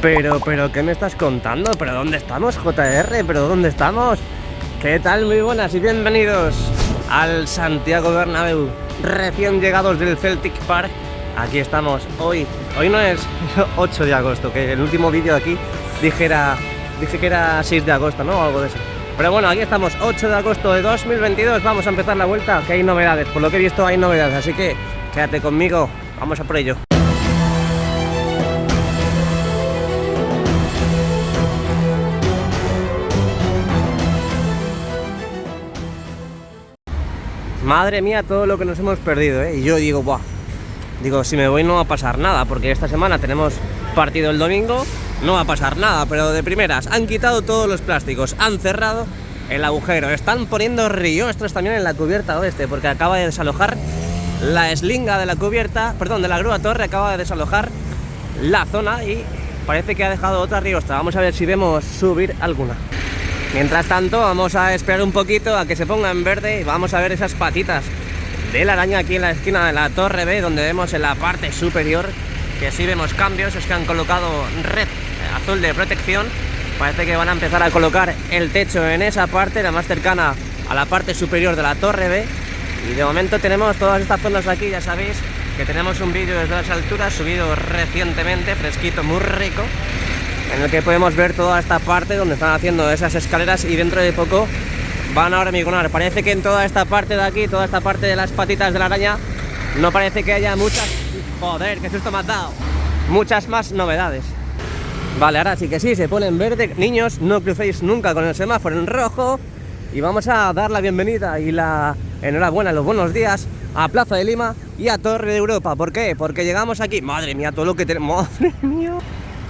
Pero, ¿qué me estás contando? ¿Pero dónde estamos, JR? ¿Pero dónde estamos? ¿Qué tal? Muy buenas y bienvenidos al Santiago Bernabéu, recién llegados del Celtic Park. Aquí estamos hoy no es 8 de agosto, que el último vídeo de aquí dije que era 6 de agosto, ¿no? O algo de eso. Pero bueno, aquí estamos, 8 de agosto de 2022, vamos a empezar la vuelta, que hay novedades, por lo que he visto hay novedades, así que quédate conmigo, vamos a por ello. Madre mía, todo lo que nos hemos perdido, ¿eh? Y yo digo, buah, si me voy no va a pasar nada, porque esta semana tenemos partido el domingo, no va a pasar nada, pero de primeras han quitado todos los plásticos, han cerrado el agujero, están poniendo riostros también en la cubierta oeste, porque acaba de desalojar la eslinga de la cubierta, perdón, de la grúa torre, acaba de desalojar la zona y parece que ha dejado otra riostra. Vamos a ver si vemos subir alguna. Mientras tanto, vamos a esperar un poquito a que se ponga en verde y vamos a ver esas patitas de la araña aquí en la esquina de la Torre B, donde vemos en la parte superior que sí vemos cambios. Es que han colocado red azul de protección. Parece que van a empezar a colocar el techo en esa parte, la más cercana a la parte superior de la Torre B. Y de momento tenemos todas estas zonas aquí, ya sabéis que tenemos un vídeo desde las alturas subido recientemente, fresquito, muy rico, en el que podemos ver toda esta parte donde están haciendo esas escaleras y dentro de poco van a hormigonar. Parece que en toda esta parte de aquí, toda esta parte de las patitas de la araña, no parece que haya muchas... Joder, qué susto me has dado. Muchas más novedades. Vale, ahora sí que sí, se pone en verde. Niños, no crucéis nunca con el semáforo en rojo. Y vamos a dar la bienvenida y la enhorabuena, los buenos días a Plaza de Lima y a Torre de Europa. ¿Por qué? Porque llegamos aquí. Madre mía, todo lo que tenemos. Madre mía.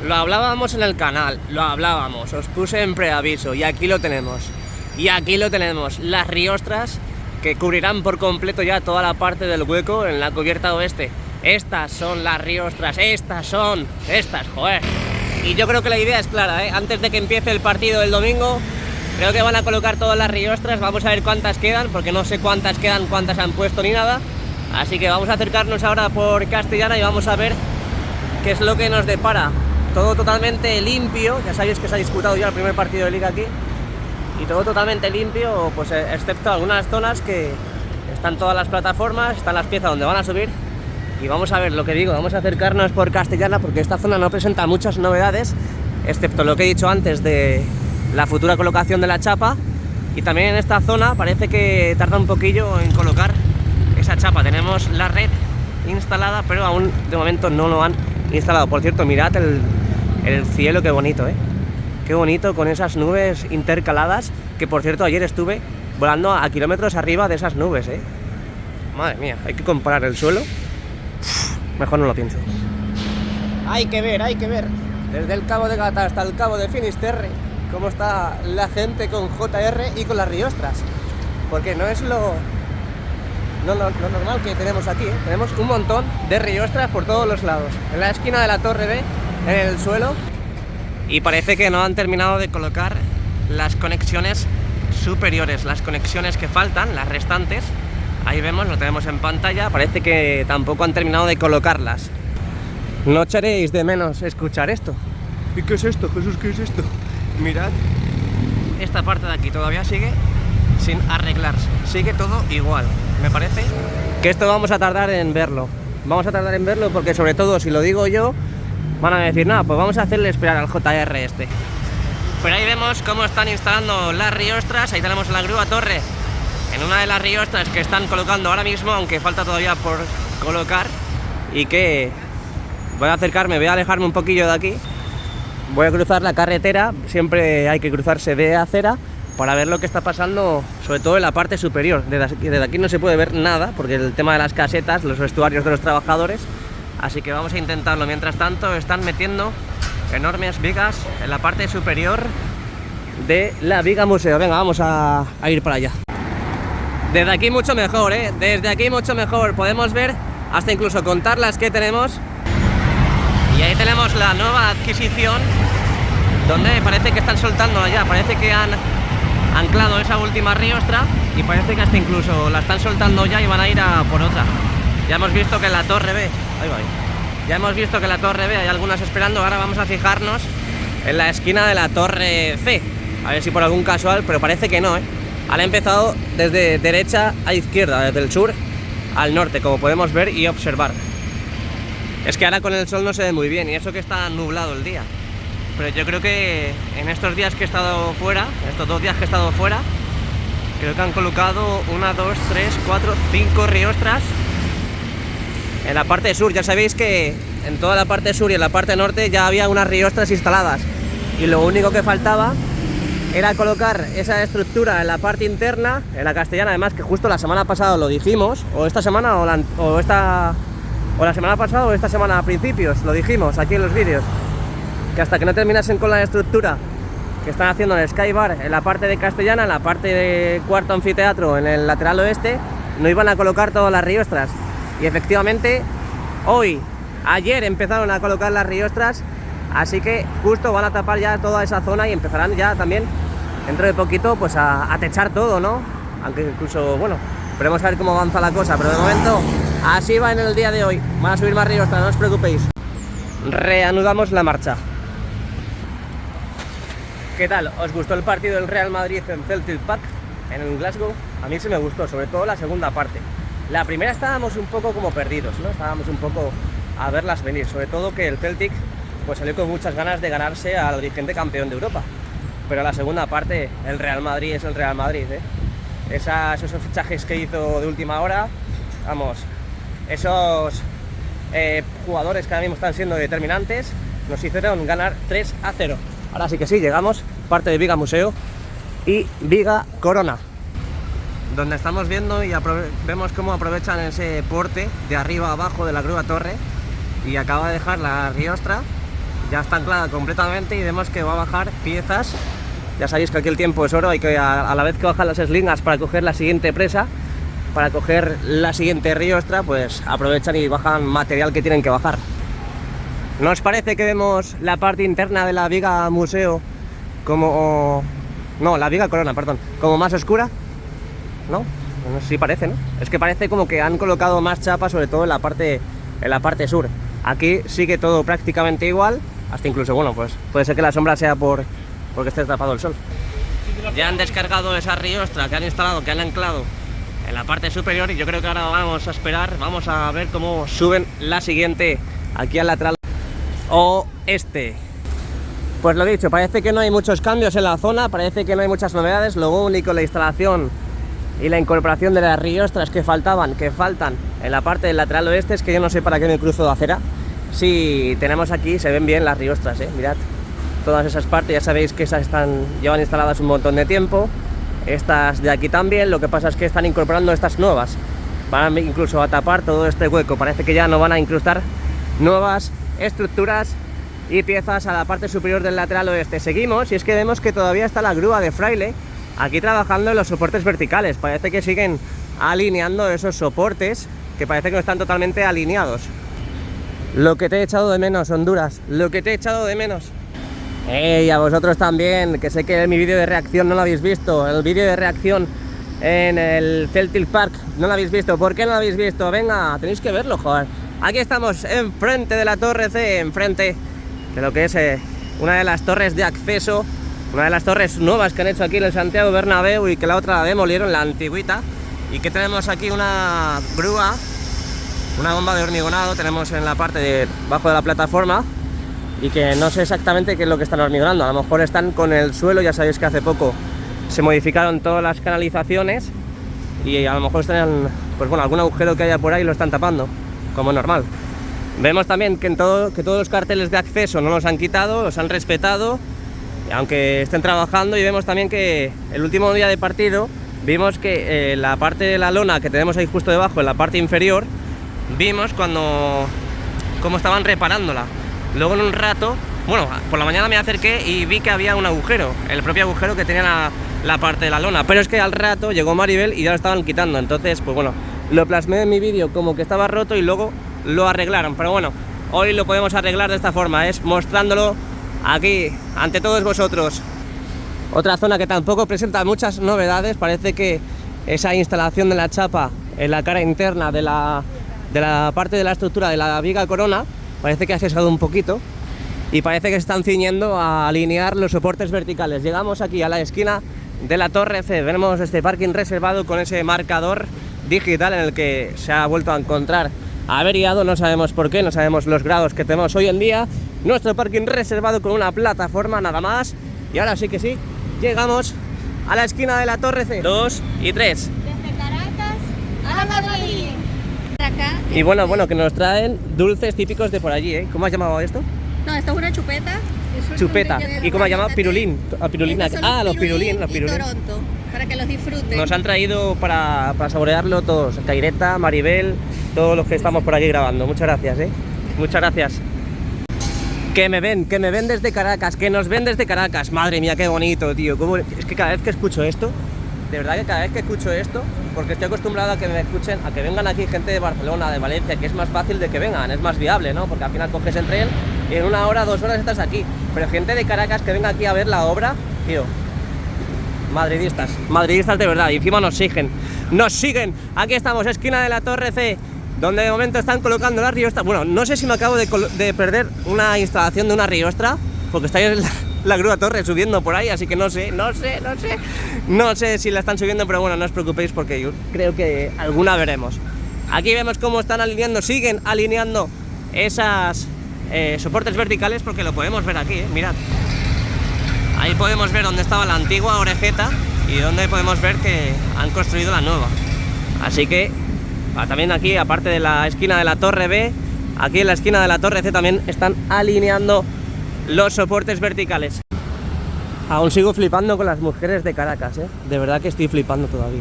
Lo hablábamos en el canal, os puse en preaviso y aquí lo tenemos. Y aquí lo tenemos, las riostras que cubrirán por completo ya toda la parte del hueco en la cubierta oeste. Estas son las riostras, estas, joder. Y yo creo que la idea es clara, ¿eh? Antes de que empiece el partido del domingo, creo que van a colocar todas las riostras. Vamos a ver cuántas quedan, porque no sé cuántas quedan, cuántas han puesto ni nada. Así que vamos a acercarnos ahora por Castellana y vamos a ver qué es lo que nos depara. Todo totalmente limpio, ya sabéis que se ha disputado ya el primer partido de liga aquí. Y todo totalmente limpio, pues excepto algunas zonas que están todas las plataformas, están las piezas donde van a subir. Y vamos a ver lo que digo, vamos a acercarnos por Castellana porque esta zona no presenta muchas novedades, excepto lo que he dicho antes de la futura colocación de la chapa. Y también en esta zona parece que tarda un poquillo en colocar esa chapa. Tenemos la red instalada, pero aún de momento no lo han instalado. Por cierto, mirad el cielo, qué bonito, ¿eh? Qué bonito con esas nubes intercaladas, que por cierto ayer estuve volando a kilómetros arriba de esas nubes, ¿eh? Madre mía, hay que comparar el suelo. Mejor no lo pienso. Hay que ver, desde el Cabo de Gata hasta el Cabo de Finisterre, cómo está la gente con JR y con las riostras. Porque no es lo normal que tenemos aquí, ¿eh? Tenemos un montón de riostras por todos los lados. En la esquina de la Torre B, en el suelo. Y parece que no han terminado de colocar las conexiones superiores, las conexiones que faltan, las restantes. Ahí vemos, lo tenemos en pantalla. Parece que tampoco han terminado de colocarlas. No echaréis de menos escuchar esto. ¿Y qué es esto, Jesús? ¿Qué es esto? Mirad. Esta parte de aquí todavía sigue sin arreglarse. Sigue todo igual. Me parece que esto vamos a tardar en verlo. Vamos a tardar en verlo porque, sobre todo, si lo digo yo, van a decir, nada, pues vamos a hacerle esperar al JR este. Pero ahí vemos cómo están instalando las riostras. Ahí tenemos la grúa torre en una de las riostras que están colocando ahora mismo, aunque falta todavía por colocar. Y que voy a acercarme, voy a alejarme un poquillo de aquí. Voy a cruzar la carretera, siempre hay que cruzarse de acera para ver lo que está pasando, sobre todo en la parte superior. Desde aquí no se puede ver nada, porque el tema de las casetas, los vestuarios de los trabajadores. Así que vamos a intentarlo. Mientras tanto, están metiendo enormes vigas en la parte superior de la viga museo. Venga, vamos a ir para allá. Desde aquí mucho mejor, ¿eh? Desde aquí mucho mejor. Podemos ver, hasta incluso contar las que tenemos. Y ahí tenemos la nueva adquisición, donde parece que están soltando allá. Parece que han anclado esa última riostra y parece que hasta incluso la están soltando ya y van a ir a por otra. Ya hemos visto que en la Torre B, ahí va, Ya hemos visto que la torre B hay algunas esperando, ahora vamos a fijarnos en la esquina de la torre C. A ver si por algún casual, pero parece que no, ¿eh? Han empezado desde derecha a izquierda, desde el sur al norte, como podemos ver y observar. Es que ahora con el sol no se ve muy bien, y eso que está nublado el día. Pero yo creo que en estos días que he estado fuera, estos 2 días que he estado fuera, creo que han colocado 1, 2, 3, 4, 5 riostras en la parte sur. Ya sabéis que en toda la parte sur y en la parte norte ya había unas riostras instaladas, y lo único que faltaba era colocar esa estructura en la parte interna, en la Castellana, además, que justo la semana pasada lo dijimos, o esta semana, o la semana pasada, o esta semana a principios, lo dijimos aquí en los vídeos, que hasta que no terminasen con la estructura que están haciendo en el Sky Bar, en la parte de Castellana, en la parte de cuarto anfiteatro, en el lateral oeste, no iban a colocar todas las riostras. Y efectivamente, ayer empezaron a colocar las riostras, así que justo van a tapar ya toda esa zona y empezarán ya también, dentro de poquito, pues a techar todo, ¿no? Aunque incluso, bueno, veremos a ver cómo avanza la cosa, pero de momento así va en el día de hoy. Van a subir más riostras, no os preocupéis. Reanudamos la marcha. ¿Qué tal? ¿Os gustó el partido del Real Madrid en Celtic Park, en Glasgow? A mí sí me gustó, sobre todo la segunda parte. La primera estábamos un poco como perdidos, ¿no? Estábamos un poco a verlas venir, sobre todo que el Celtic pues salió con muchas ganas de ganarse al vigente campeón de Europa. Pero la segunda parte, el Real Madrid es el Real Madrid, ¿eh? Esos fichajes que hizo de última hora, vamos, esos jugadores que ahora mismo están siendo determinantes, nos hicieron ganar 3-0. Ahora sí que sí, llegamos, parte de Viga Museo y Viga Corona, donde estamos viendo y vemos cómo aprovechan ese porte de arriba a abajo de la grúa torre, y acaba de dejar la riostra, ya está anclada completamente, y vemos que va a bajar piezas. Ya sabéis que aquí el tiempo es oro, hay que a la vez que bajan las eslingas para coger la siguiente presa, para coger la siguiente riostra, pues aprovechan y bajan material que tienen que bajar. ¿No os parece que vemos la parte interna de la Viga Museo como... no, la Viga Corona, perdón, como más oscura? ¿No? Sí parece, ¿no? Es que parece como que han colocado más chapa, sobre todo en la parte sur. Aquí sigue todo prácticamente igual, hasta incluso, bueno, pues puede ser que la sombra sea porque esté tapado el sol. Ya han descargado esa riostra que han instalado, que han anclado en la parte superior, y yo creo que ahora vamos a esperar, vamos a ver cómo suben la siguiente aquí al lateral oeste. Pues lo dicho, parece que no hay muchos cambios en la zona, parece que no hay muchas novedades. Lo único, la instalación y la incorporación de las riostras que faltan en la parte del lateral oeste. Es que yo no sé para qué me cruzo de acera. Si tenemos aquí, se ven bien las riostras, mirad, todas esas partes, ya sabéis que esas llevan instaladas un montón de tiempo. Estas de aquí también, lo que pasa es que están incorporando estas nuevas, van incluso a tapar todo este hueco. Parece que ya no van a incrustar nuevas estructuras y piezas a la parte superior del lateral oeste. Seguimos, y es que vemos que todavía está la grúa de Fraile aquí trabajando en los soportes verticales. Parece que siguen alineando esos soportes, que parece que no están totalmente alineados. Lo que te he echado de menos, Honduras, lo que te he echado de menos. Y a vosotros también, que sé que mi vídeo de reacción no lo habéis visto. El vídeo de reacción en el Celtic Park no lo habéis visto. ¿Por qué no lo habéis visto? Venga, tenéis que verlo, joder. Aquí estamos enfrente de la Torre C, enfrente de lo que es una de las torres de acceso, una de las torres nuevas que han hecho aquí en el Santiago Bernabéu, y que la otra la demolieron, la antigüita. Y que tenemos aquí una grúa, una bomba de hormigonado, tenemos en la parte de bajo de la plataforma, y que no sé exactamente qué es lo que están hormigonando. A lo mejor están con el suelo, ya sabéis que hace poco se modificaron todas las canalizaciones, y a lo mejor están, pues bueno, algún agujero que haya por ahí lo están tapando, como normal. Vemos también que todos los carteles de acceso no los han quitado, los han respetado, aunque estén trabajando. Y vemos también que el último día de partido vimos que la parte de la lona que tenemos ahí justo debajo, en la parte inferior, vimos cómo estaban reparándola. Luego en un rato, bueno, por la mañana me acerqué y vi que había un agujero, el propio agujero que tenía la parte de la lona, pero es que al rato llegó Maribel y ya lo estaban quitando. Entonces, pues bueno, lo plasmé en mi vídeo como que estaba roto y luego lo arreglaron. Pero bueno, hoy lo podemos arreglar de esta forma, es mostrándolo aquí ante todos vosotros. Otra zona que tampoco presenta muchas novedades, parece que esa instalación de la chapa en la cara interna de la parte de la estructura de la Viga Corona parece que ha cesado un poquito y parece que se están ciñendo a alinear los soportes verticales. Llegamos aquí a la esquina de la Torre C, vemos este parking reservado con ese marcador digital en el que se ha vuelto a encontrar averiado, no sabemos por qué, no sabemos los grados que tenemos hoy en día. Nuestro parking reservado con una plataforma nada más. Y ahora sí que sí, llegamos a la esquina de la Torre C. 2 y 3. Desde Caracas a Madrid. Acá. Y bueno, que nos traen dulces típicos de por allí, ¿eh? ¿Cómo has llamado esto? No, esto es una chupeta. Chupeta. ¿Y cómo has llamado? Pirulín. Pirulina. Ah, los pirulín. Y Toronto, para que los disfruten. Nos han traído para saborearlo todos. Caireta, Maribel, todos los que estamos por aquí grabando. Muchas gracias, ¿eh? Muchas gracias. Que me ven desde Caracas, que nos ven desde Caracas. Madre mía, qué bonito, tío. Es que cada vez que escucho esto, de verdad que cada vez que escucho esto, porque estoy acostumbrado a que me escuchen, a que vengan aquí gente de Barcelona, de Valencia, que es más fácil de que vengan, es más viable, ¿no? Porque al final coges el tren y en 1 hora, 2 horas estás aquí. Pero gente de Caracas que venga aquí a ver la obra, tío. Madridistas de verdad, y encima nos siguen. Aquí estamos, esquina de la Torre C, donde de momento están colocando la riostra. Bueno, no sé si me acabo de perder una instalación de una riostra, porque está ahí la grúa Torre subiendo por ahí, así que no sé si la están subiendo, pero bueno, no os preocupéis porque yo creo que alguna veremos. Aquí vemos cómo están alineando, siguen alineando esas soportes verticales, porque lo podemos ver aquí, mirad. Ahí podemos ver dónde estaba la antigua orejeta y donde podemos ver que han construido la nueva. Así que también aquí, aparte de la esquina de la Torre B, aquí en la esquina de la Torre C también están alineando los soportes verticales. Aún sigo flipando con las mujeres de Caracas, ¿eh? De verdad que estoy flipando todavía.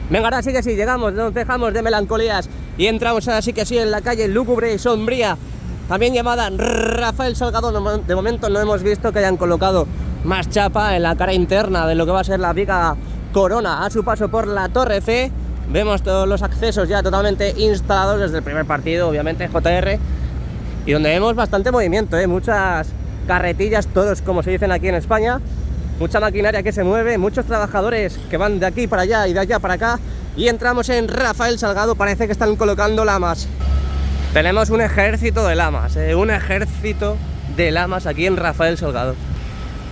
Venga, ahora sí que sí, llegamos, nos dejamos de melancolías y entramos ahora sí que sí en la calle lúgubre y sombría, también llamada Rafael Salgado. De momento no hemos visto que hayan colocado más chapa en la cara interna de lo que va a ser la viga Corona a su paso por la Torre C. Vemos todos los accesos ya totalmente instalados desde el primer partido, obviamente JR, y donde vemos bastante movimiento, muchas carretillas, todos como se dicen aquí en España, mucha maquinaria que se mueve, muchos trabajadores que van de aquí para allá y de allá para acá. Y entramos en Rafael Salgado, parece que están colocando lamas. Tenemos un ejército de lamas, un ejército de lamas aquí en Rafael Salgado.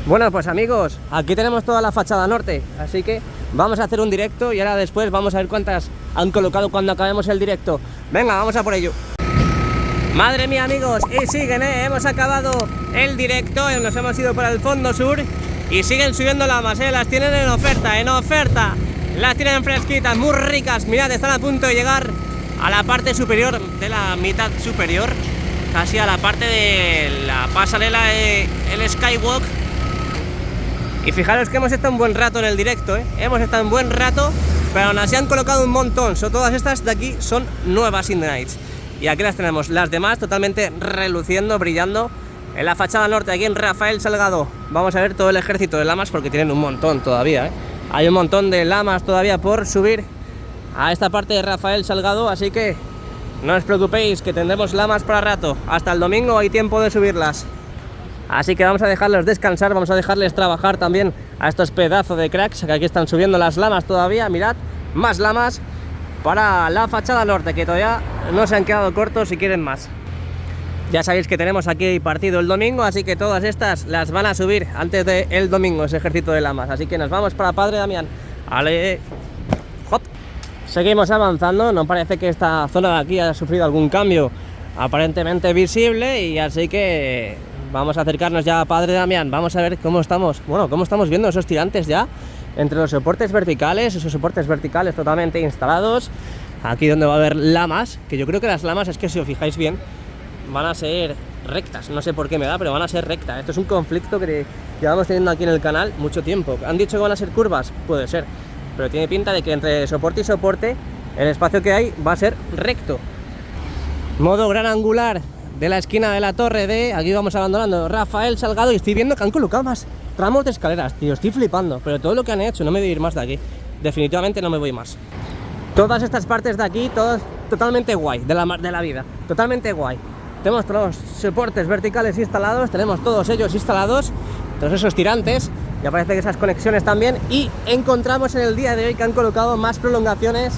Bueno, pues amigos, aquí tenemos toda la fachada norte, así que vamos a hacer un directo y ahora después vamos a ver cuántas han colocado cuando acabemos el directo. Venga, vamos a por ello. Madre mía, amigos, y siguen, hemos acabado el directo, nos hemos ido para el fondo sur y siguen subiendo lamas, las tienen en oferta, las tienen fresquitas, muy ricas. Mirad, están a punto de llegar a la parte superior de la mitad superior, casi a la parte de la pasarela, el skywalk. Y fijaros que hemos estado un buen rato en el directo, hemos estado un buen rato, pero aún así han colocado un montón. Todas estas de aquí son nuevas In The Nights. Y aquí las tenemos, las demás totalmente reluciendo, brillando en la fachada norte, aquí en Rafael Salgado. Vamos a ver todo el ejército de lamas porque tienen un montón todavía, Hay un montón de lamas todavía por subir a esta parte de Rafael Salgado, así que no os preocupéis que tendremos lamas para rato. Hasta el domingo hay tiempo de subirlas. Así que vamos a dejarlos descansar, vamos a dejarles trabajar también a estos pedazos de cracks que aquí están subiendo las lamas todavía. Mirad, más lamas para la fachada norte, que todavía no se han quedado cortos y quieren más. Ya sabéis que tenemos aquí partido el domingo, así que todas estas las van a subir antes del domingo, ese ejército de lamas. Así que nos vamos para Padre Damián. ¡Ale! ¡Hop! Seguimos avanzando, no parece que esta zona de aquí haya sufrido algún cambio aparentemente visible, y así que vamos a acercarnos ya a Padre Damián. Vamos a ver cómo estamos, cómo estamos viendo esos tirantes ya entre los soportes verticales, esos soportes verticales totalmente instalados. Aquí donde va a haber lamas, que yo creo que las lamas, es que si os fijáis bien, van a ser rectas. No sé por qué me da, pero van a ser rectas. Esto es un conflicto que llevamos teniendo aquí en el canal mucho tiempo. ¿Han dicho que van a ser curvas? Puede ser, pero tiene pinta de que entre soporte y soporte el espacio que hay va a ser recto. Modo gran angular de la esquina de la Torre D. Aquí vamos abandonando Rafael Salgado y estoy viendo que han colocado más tramos de escaleras, tío, estoy flipando. Pero todo lo que han hecho, no me voy a ir más de aquí. Definitivamente no me voy más. Todas estas partes de aquí, todas totalmente guay, de la vida, totalmente guay. Tenemos todos los soportes verticales instalados, tenemos todos ellos instalados, todos esos tirantes, y aparece que esas conexiones también. Y encontramos en el día de hoy que han colocado más prolongaciones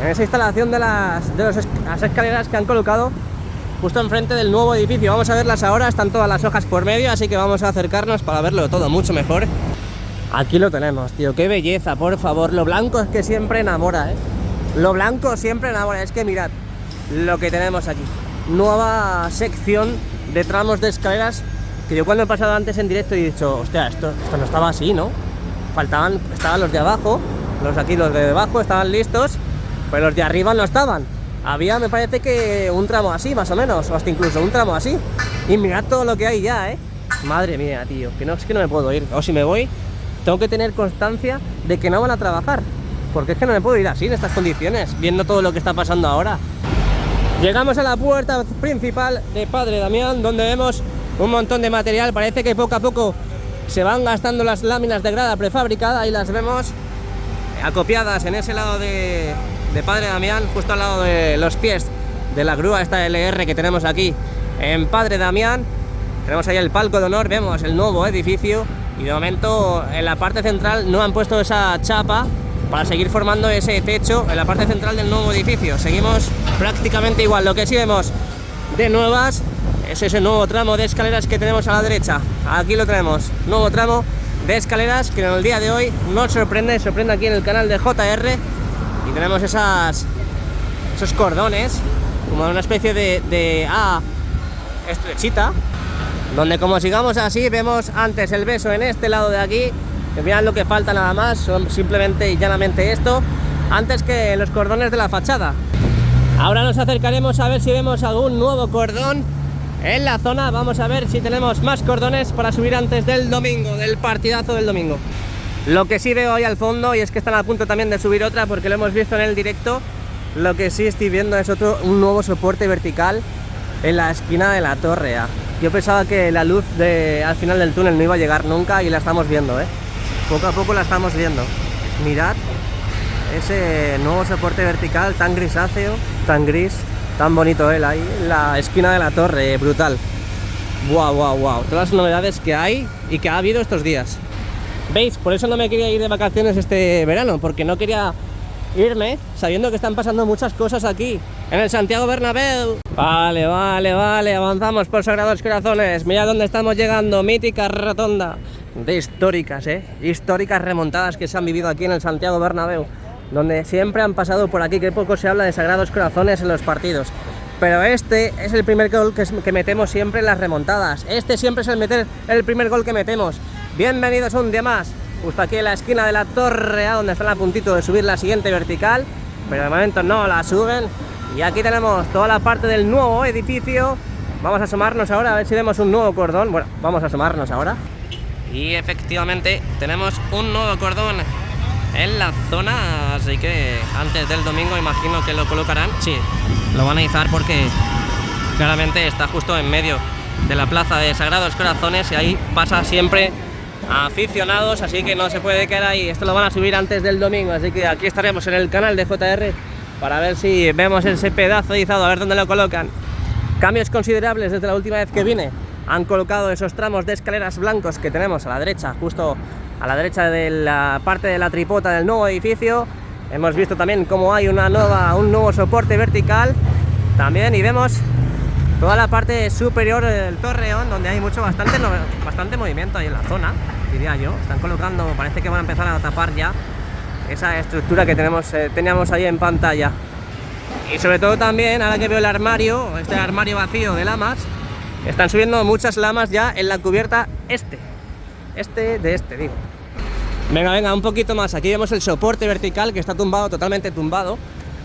en esa instalación de las escaleras que han colocado justo enfrente del nuevo edificio. Vamos a verlas ahora, están todas las hojas por medio, así que vamos a acercarnos para verlo todo mucho mejor. Aquí lo tenemos, tío, qué belleza, por favor. Lo blanco es que siempre enamora, ¿eh? Lo blanco siempre enamora. Es que mirad lo que tenemos aquí. Nueva sección de tramos de escaleras, que yo cuando he pasado antes en directo he dicho, hostia, esto no estaba así, ¿no? Estaban los de abajo, los de debajo estaban listos, pero los de arriba no estaban. Había, me parece que un tramo así, más o menos, o hasta incluso un tramo así. Y mirad todo lo que hay ya, ¿eh? Madre mía, tío, es que no me puedo ir. O si me voy, tengo que tener constancia de que no van a trabajar, porque es que no me puedo ir así en estas condiciones, viendo todo lo que está pasando ahora. Llegamos a la puerta principal de Padre Damián, donde vemos un montón de material. Parece que poco a poco se van gastando las láminas de grada prefabricada y las vemos acopiadas en ese lado de Padre Damián, justo al lado de los pies de la grúa esta LR que tenemos aquí en Padre Damián. Tenemos ahí el palco de honor, vemos el nuevo edificio y de momento en la parte central no han puesto esa chapa para seguir formando ese techo en la parte central del nuevo edificio. Seguimos prácticamente igual. Lo que sí vemos de nuevas es ese nuevo tramo de escaleras que tenemos a la derecha. Aquí lo tenemos, nuevo tramo de escaleras que en el día de hoy nos sorprende aquí en el canal de JR. Y tenemos esos cordones, como una especie de A estrechita, donde como sigamos así, vemos antes el beso en este lado de aquí, que mirad lo que falta nada más, son simplemente y llanamente esto, antes que los cordones de la fachada. Ahora nos acercaremos a ver si vemos algún nuevo cordón en la zona, vamos a ver si tenemos más cordones para subir antes del domingo, del partidazo del domingo. Lo que sí veo ahí al fondo, y es que están a punto también de subir otra porque lo hemos visto en el directo, lo que sí estoy viendo es un nuevo soporte vertical en la esquina de la torre A. Yo pensaba que la luz al final del túnel no iba a llegar nunca y la estamos viendo, ¿eh? Poco a poco la estamos viendo. Mirad ese nuevo soporte vertical tan grisáceo, tan gris, tan bonito él ahí en la esquina de la torre, brutal. Wow, wow, wow. Todas las novedades que hay y que ha habido estos días. ¿Veis? Por eso no me quería ir de vacaciones este verano, porque no quería irme sabiendo que están pasando muchas cosas aquí en el Santiago Bernabéu. Vale, avanzamos por Sagrados Corazones. Mirad dónde estamos llegando, mítica rotonda de históricas, históricas remontadas que se han vivido aquí en el Santiago Bernabéu, donde siempre han pasado por aquí, que poco se habla de Sagrados Corazones en los partidos. Pero este es el primer gol que metemos siempre en las remontadas. Este siempre es el primer gol que metemos. Bienvenidos un día más, justo aquí en la esquina de la torre A, donde están a puntito de subir la siguiente vertical, pero de momento no la suben. Y aquí tenemos toda la parte del nuevo edificio. Vamos a asomarnos ahora a ver si vemos un nuevo cordón. Bueno, vamos a asomarnos ahora. Y efectivamente tenemos un nuevo cordón en la zona, así que antes del domingo imagino que lo colocarán. Sí, lo van a izar porque claramente está justo en medio de la plaza de Sagrados Corazones y ahí pasa siempre aficionados, así que no se puede quedar ahí. Esto lo van a subir antes del domingo, así que aquí estaremos en el canal de JR para ver si vemos ese pedazo de izado, a ver dónde lo colocan. Cambios considerables desde la última vez que vine. Han colocado esos tramos de escaleras blancos que tenemos a la derecha, justo a la derecha de la parte de la tripota del nuevo edificio. Hemos visto también cómo hay un nuevo soporte vertical también, y vemos toda la parte superior del torreón, donde hay bastante movimiento ahí en la zona, diría yo. Están colocando, parece que van a empezar a tapar ya esa estructura que teníamos ahí en pantalla. Y sobre todo también, ahora que veo el armario, este armario vacío de lamas, están subiendo muchas lamas ya en la cubierta digo. Venga, un poquito más. Aquí vemos el soporte vertical que está tumbado, totalmente tumbado,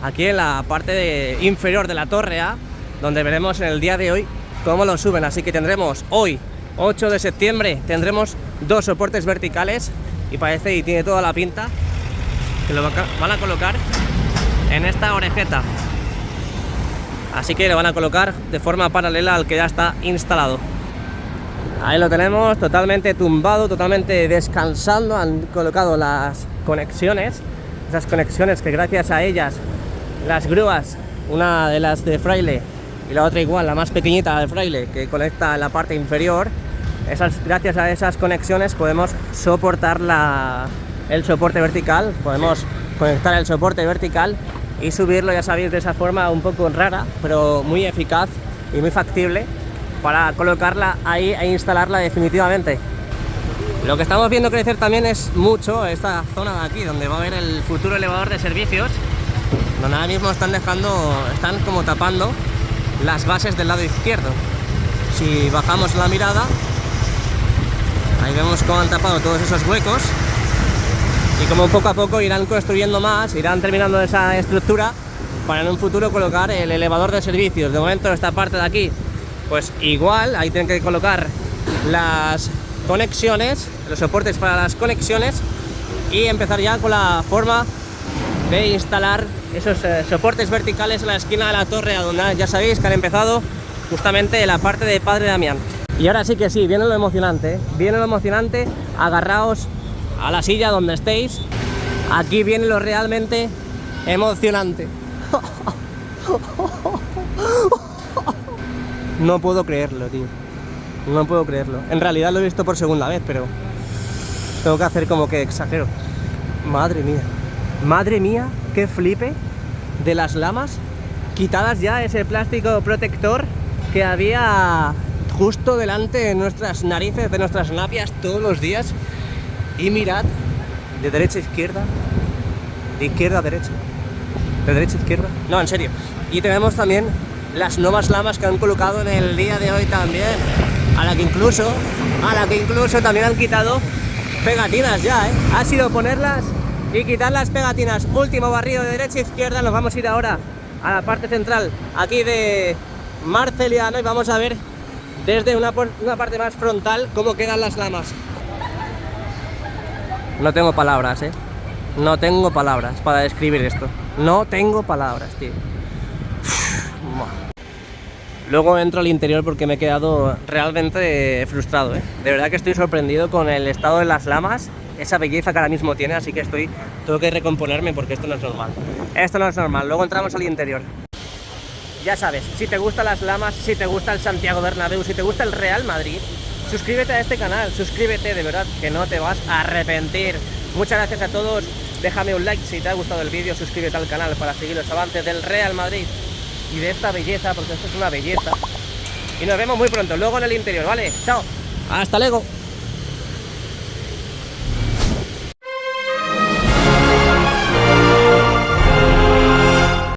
aquí en la parte inferior de la torre A, donde veremos en el día de hoy cómo lo suben. Así que tendremos hoy, 8 de septiembre, tendremos dos soportes verticales y parece, y tiene toda la pinta, que lo van a colocar en esta orejeta. Así que lo van a colocar de forma paralela al que ya está instalado. Ahí lo tenemos, totalmente tumbado, totalmente descansando. Han colocado las conexiones, esas conexiones que gracias a ellas las grúas, una de las de Fraile y la otra igual, la más pequeñita de Fraile, que conecta la parte inferior, gracias a esas conexiones podemos soportar el soporte vertical, podemos conectar el soporte vertical y subirlo, ya sabéis, de esa forma un poco rara, pero muy eficaz y muy factible para colocarla ahí e instalarla definitivamente. Lo que estamos viendo crecer también es mucho esta zona de aquí, donde va a haber el futuro elevador de servicios, donde ahora mismo están como tapando las bases del lado izquierdo. Si bajamos la mirada, ahí vemos cómo han tapado todos esos huecos y como poco a poco irán construyendo más, irán terminando esa estructura para en un futuro colocar el elevador de servicios. De momento esta parte de aquí, pues igual, ahí tienen que colocar las conexiones, los soportes para las conexiones y empezar ya con la forma de instalar esos soportes verticales en la esquina de la torre, donde ya sabéis que han empezado justamente la parte de Padre Damián. Y ahora sí que sí, viene lo emocionante, ¿eh? Viene lo emocionante, agarraos a la silla donde estéis, aquí viene lo realmente emocionante. No puedo creerlo, tío. No puedo creerlo. En realidad lo he visto por segunda vez, pero tengo que hacer como que exagero. Madre mía. Madre mía, qué flipe de las lamas. Quitadas ya ese plástico protector que había justo delante de nuestras narices, de nuestras napias todos los días. Y mirad, de derecha a izquierda, de izquierda a derecha, de derecha a izquierda. No, en serio. Y tenemos también las nuevas lamas que han colocado en el día de hoy también. A la que incluso también han quitado pegatinas ya, ¿eh? Ha sido ponerlas y quitar las pegatinas. Último barrido de derecha a izquierda. Nos vamos a ir ahora a la parte central aquí de Marceliano y vamos a ver desde una parte más frontal cómo quedan las lamas. No tengo palabras, ¿eh? No tengo palabras para describir esto. No tengo palabras, tío. Luego entro al interior porque me he quedado realmente frustrado, ¿eh? De verdad que estoy sorprendido con el estado de las lamas, esa belleza que ahora mismo tiene, así que tengo que recomponerme porque esto no es normal. Esto no es normal. Luego entramos al interior. Ya sabes, si te gustan las lamas, si te gusta el Santiago Bernabéu, si te gusta el Real Madrid, suscríbete a este canal, suscríbete, de verdad que no te vas a arrepentir. Muchas gracias a todos, déjame un like si te ha gustado el vídeo, suscríbete al canal para seguir los avances del Real Madrid y de esta belleza, porque esto es una belleza. Y nos vemos muy pronto, luego en el interior, ¿vale? Chao, hasta luego.